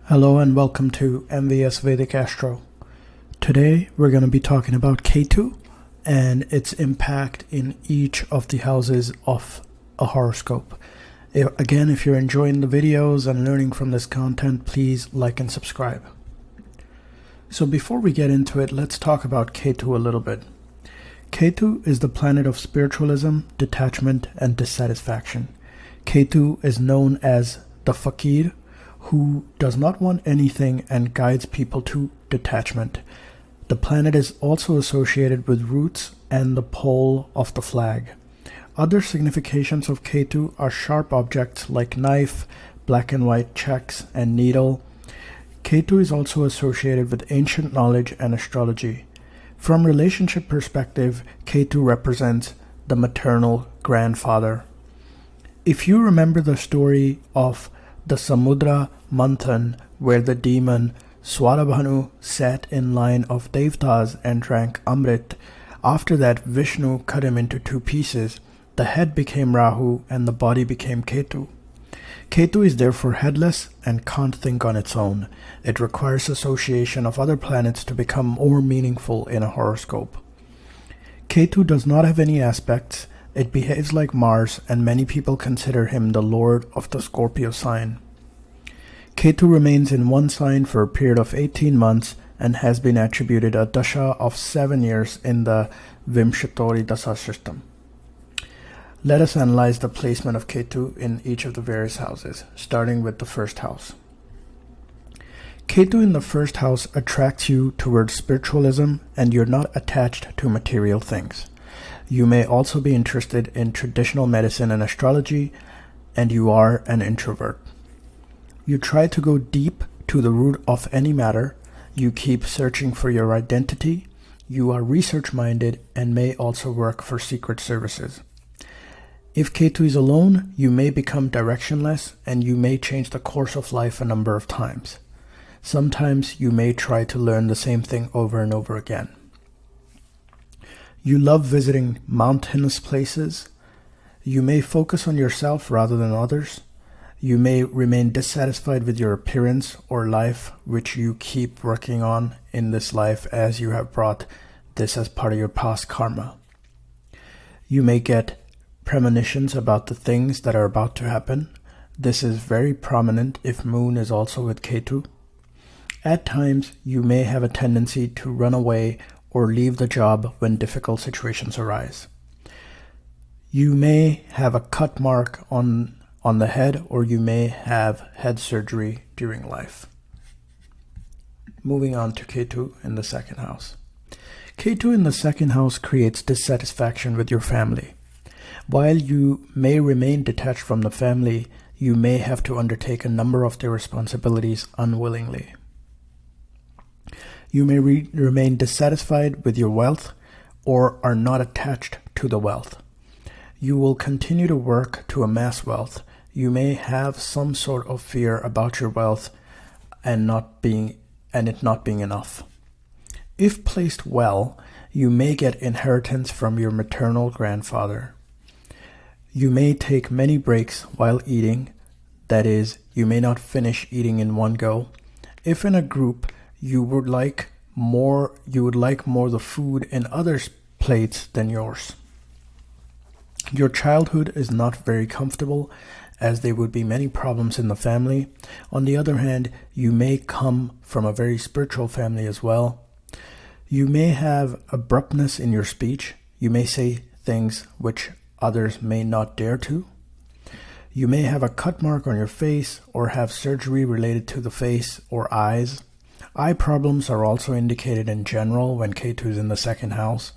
Hello and welcome to MVS Vedic Astro. Today we're going to be talking about Ketu and its impact in each of the houses of a horoscope. Again, if you're enjoying the videos and learning from this content, please like and subscribe. So before we get into it, let's talk about Ketu a little bit. Ketu is the planet of spiritualism, detachment, and dissatisfaction. Ketu is known as the fakir, who does not want anything and guides people to detachment. The planet is also associated with roots and the pole of the flag. Other significations of Ketu are sharp objects like knife, black and white checks, and needle. Ketu is also associated with ancient knowledge and astrology. From relationship perspective, Ketu represents the maternal grandfather. If you remember the story of the Samudra Manthan, where the demon Swarabhanu sat in line of Devtas and drank Amrit. After that, Vishnu cut him into two pieces. The head became Rahu and the body became Ketu. Ketu is therefore headless and can't think on its own. It requires association of other planets to become more meaningful in a horoscope. Ketu does not have any aspects. It behaves like Mars, and many people consider him the lord of the Scorpio sign. Ketu remains in one sign for a period of 18 months and has been attributed a dasha of 7 years in the Vimshatori Dasa system. Let us analyze the placement of Ketu in each of the various houses, starting with the first house. Ketu in the first house attracts you towards spiritualism, and you're not attached to material things. You may also be interested in traditional medicine and astrology, and you are an introvert. You try to go deep to the root of any matter. You keep searching for your identity. You are research-minded and may also work for secret services. If Ketu is alone, you may become directionless and you may change the course of life a number of times. Sometimes you may try to learn the same thing over and over again. You love visiting mountainous places. You may focus on yourself rather than others. You may remain dissatisfied with your appearance or life, which you keep working on in this life as you have brought this as part of your past karma. You may get premonitions about the things that are about to happen. This is very prominent if Moon is also with Ketu. At times, you may have a tendency to run away or leave the job when difficult situations arise. You may have a cut mark on the head, or you may have head surgery during life. Moving on to Ketu in the second house. Ketu in the second house creates dissatisfaction with your family. While you may remain detached from the family, you may have to undertake a number of their responsibilities unwillingly. You may remain dissatisfied with your wealth or are not attached to the wealth. You will continue to work to amass wealth. You may have some sort of fear about your wealth and it not being enough. If placed well, you may get inheritance from your maternal grandfather. You may take many breaks while eating. That is, you may not finish eating in one go. If in a group, you would like more the food in others' plates than yours. Your childhood is not very comfortable, as there would be many problems in the family. On the other hand, you may come from a very spiritual family as well. You may have abruptness in your speech. You may say things which others may not dare to. You may have a cut mark on your face or have surgery related to the face or eyes. Eye problems are also indicated in general when Ketu is in the second house.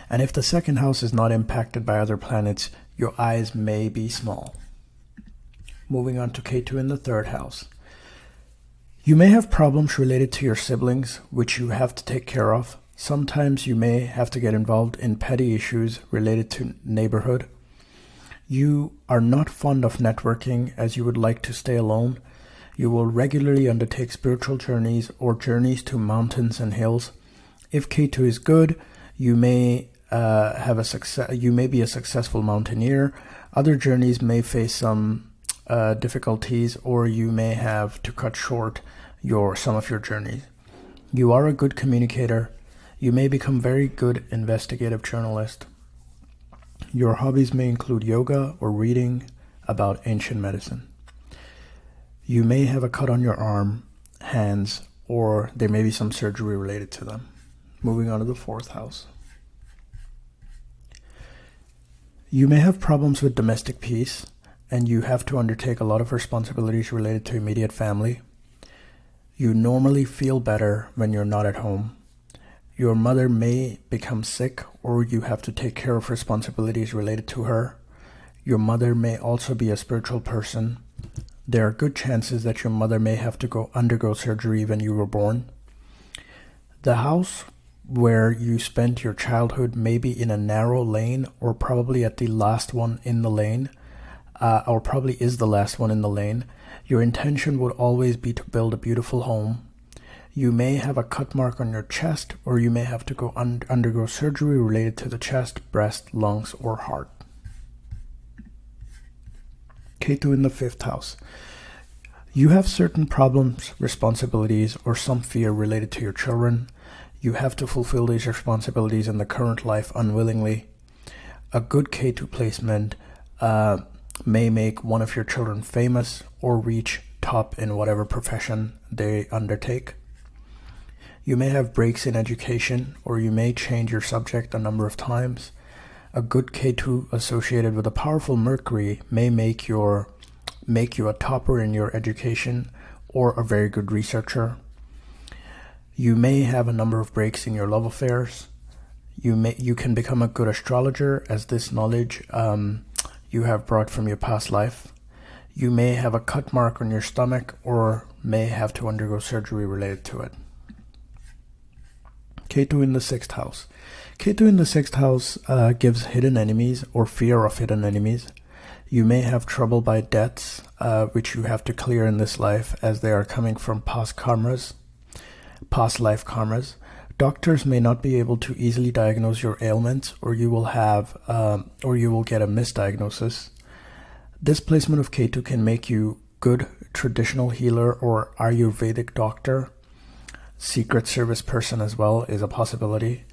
And if the second house is not impacted by other planets, your eyes may be small. Moving on to Ketu in the third house. You may have problems related to your siblings, which you have to take care of. Sometimes you may have to get involved in petty issues related to neighborhood. You are not fond of networking, as you would like to stay alone. You will regularly undertake spiritual journeys or journeys to mountains and hills. If Ketu is good, you may be a successful mountaineer. Other journeys may face some difficulties, or you may have to cut short some of your journeys. You are a good communicator. You may become very good investigative journalist. Your hobbies may include yoga or reading about ancient medicine. You may have a cut on your arm, hands, or there may be some surgery related to them. Moving on to the 4th house. You may have problems with domestic peace, and you have to undertake a lot of responsibilities related to immediate family. You normally feel better when you're not at home. Your mother may become sick, or you have to take care of responsibilities related to her. Your mother may also be a spiritual person. There are good chances that your mother may have to undergo surgery when you were born. The house where you spent your childhood may be in a narrow lane, or probably at the last one in the lane, or probably is the last one in the lane. Your intention would always be to build a beautiful home. You may have a cut mark on your chest, or you may have to undergo surgery related to the chest, breast, lungs, or heart. Ketu in the 5th house. You have certain problems, responsibilities, or some fear related to your children. You have to fulfill these responsibilities in the current life unwillingly. A good Ketu placement may make one of your children famous or reach top in whatever profession they undertake. You may have breaks in education, or you may change your subject a number of times. A good Ketu associated with a powerful Mercury may make you a topper in your education or a very good researcher. You may have a number of breaks in your love affairs. You can become a good astrologer, as this knowledge you have brought from your past life. You may have a cut mark on your stomach, or may have to undergo surgery related to it. Ketu in the 6th house. Ketu in the 6th house gives hidden enemies or fear of hidden enemies. You may have trouble by debts, which you have to clear in this life, as they are coming from past life karmas. Doctors may not be able to easily diagnose your ailments, or you will get a misdiagnosis. This placement of Ketu can make you good traditional healer or Ayurvedic doctor. Secret Service person as well is a possibility.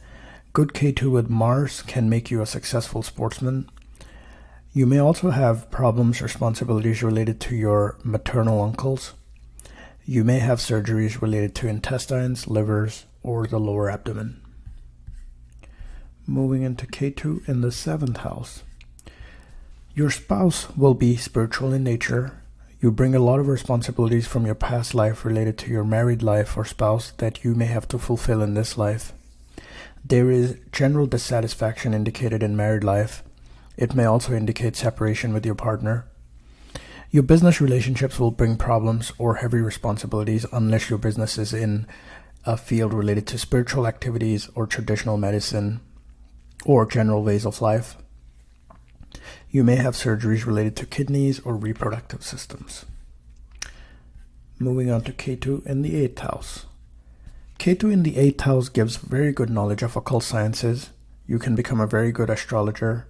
Good Ketu with Mars can make you a successful sportsman. You may also have problems, responsibilities related to your maternal uncles. You may have surgeries related to intestines, livers, or the lower abdomen. Moving into Ketu in the 7th house. Your spouse will be spiritual in nature. You bring a lot of responsibilities from your past life related to your married life or spouse that you may have to fulfill in this life. There is general dissatisfaction indicated in married life. It may also indicate separation with your partner. Your business relationships will bring problems or heavy responsibilities unless your business is in a field related to spiritual activities or traditional medicine or general ways of life. You may have surgeries related to kidneys or reproductive systems. Moving on to Ketu in the 8th house. Ketu in the 8th house gives very good knowledge of occult sciences. You can become a very good astrologer.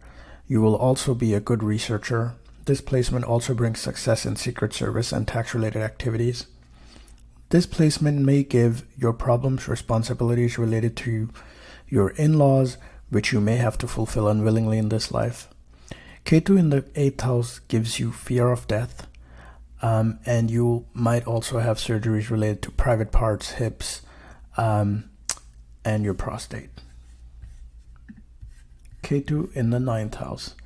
You will also be a good researcher. This placement also brings success in Secret Service and tax-related activities. This placement may give your problems, responsibilities related to your in-laws, which you may have to fulfill unwillingly in this life. Ketu in the 8th house gives you fear of death, and you might also have surgeries related to private parts, hips, and your prostate. Ketu in the 9th house.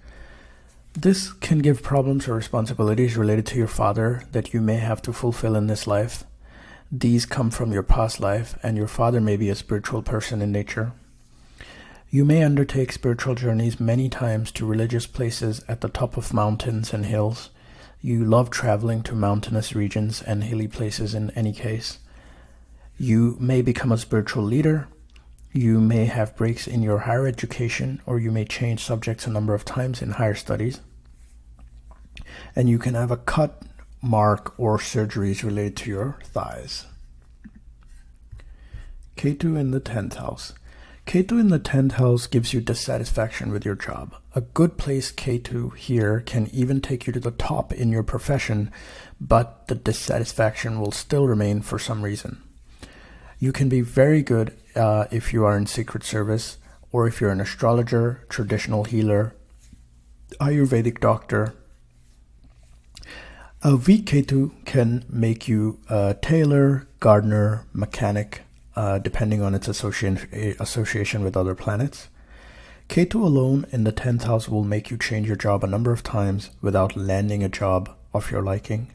This can give problems or responsibilities related to your father that you may have to fulfill in this life. These come from your past life, and your father may be a spiritual person in nature. You may undertake spiritual journeys many times to religious places at the top of mountains and hills. You love traveling to mountainous regions and hilly places in any case. You may become a spiritual leader. You may have breaks in your higher education, or you may change subjects a number of times in higher studies. And you can have a cut, mark, or surgeries related to your thighs. Ketu in the 10th house. Ketu in the 10th house gives you dissatisfaction with your job. A good placed Ketu here can even take you to the top in your profession, but the dissatisfaction will still remain for some reason. You can be very good if you are in Secret Service, or if you're an astrologer, traditional healer, Ayurvedic doctor. A weak Ketu can make you a tailor, gardener, mechanic, depending on its association with other planets. Ketu alone in the 10th house will make you change your job a number of times without landing a job of your liking.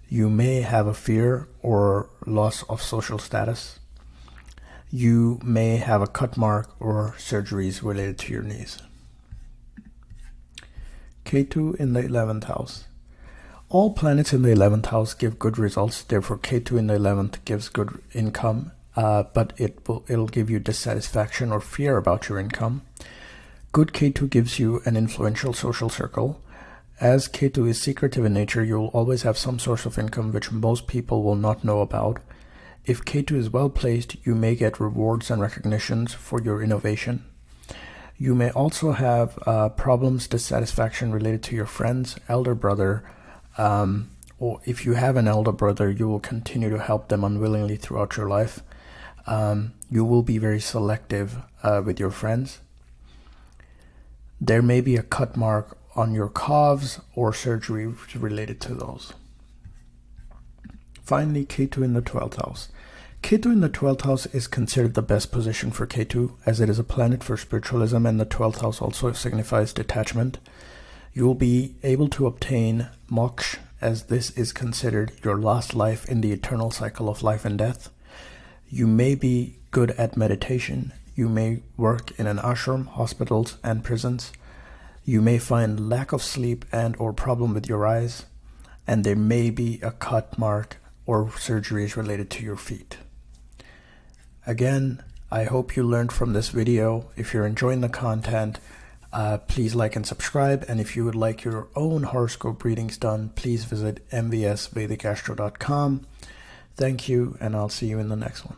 You may have a fear or loss of social status. You may have a cut mark or surgeries related to your knees. Ketu in the 11th house. All planets in the 11th house give good results, therefore Ketu in the 11th gives good income, but it'll give you dissatisfaction or fear about your income. Good Ketu gives you an influential social circle. As Ketu is secretive in nature, you'll always have some source of income which most people will not know about. If Ketu is well placed, you may get rewards and recognitions for your innovation. You may also have problems, dissatisfaction related to your friends, elder brother, or if you have an elder brother, you will continue to help them unwillingly throughout your life. You will be very selective with your friends. There may be a cut mark on your calves or surgery related to those. Finally, Ketu in the 12th house. Ketu in the 12th house is considered the best position for Ketu, as it is a planet for spiritualism, and the 12th house also signifies detachment. You will be able to obtain moksha, as this is considered your last life in the eternal cycle of life and death. You may be good at meditation. You may work in an ashram, hospitals, and prisons. You may find lack of sleep and or problem with your eyes, and there may be a cut mark or surgeries related to your feet. Again, I hope you learned from this video. If you're enjoying the content, please like and subscribe, and if you would like your own horoscope readings done, please visit mvsvedicastro.com. Thank you, and I'll see you in the next one.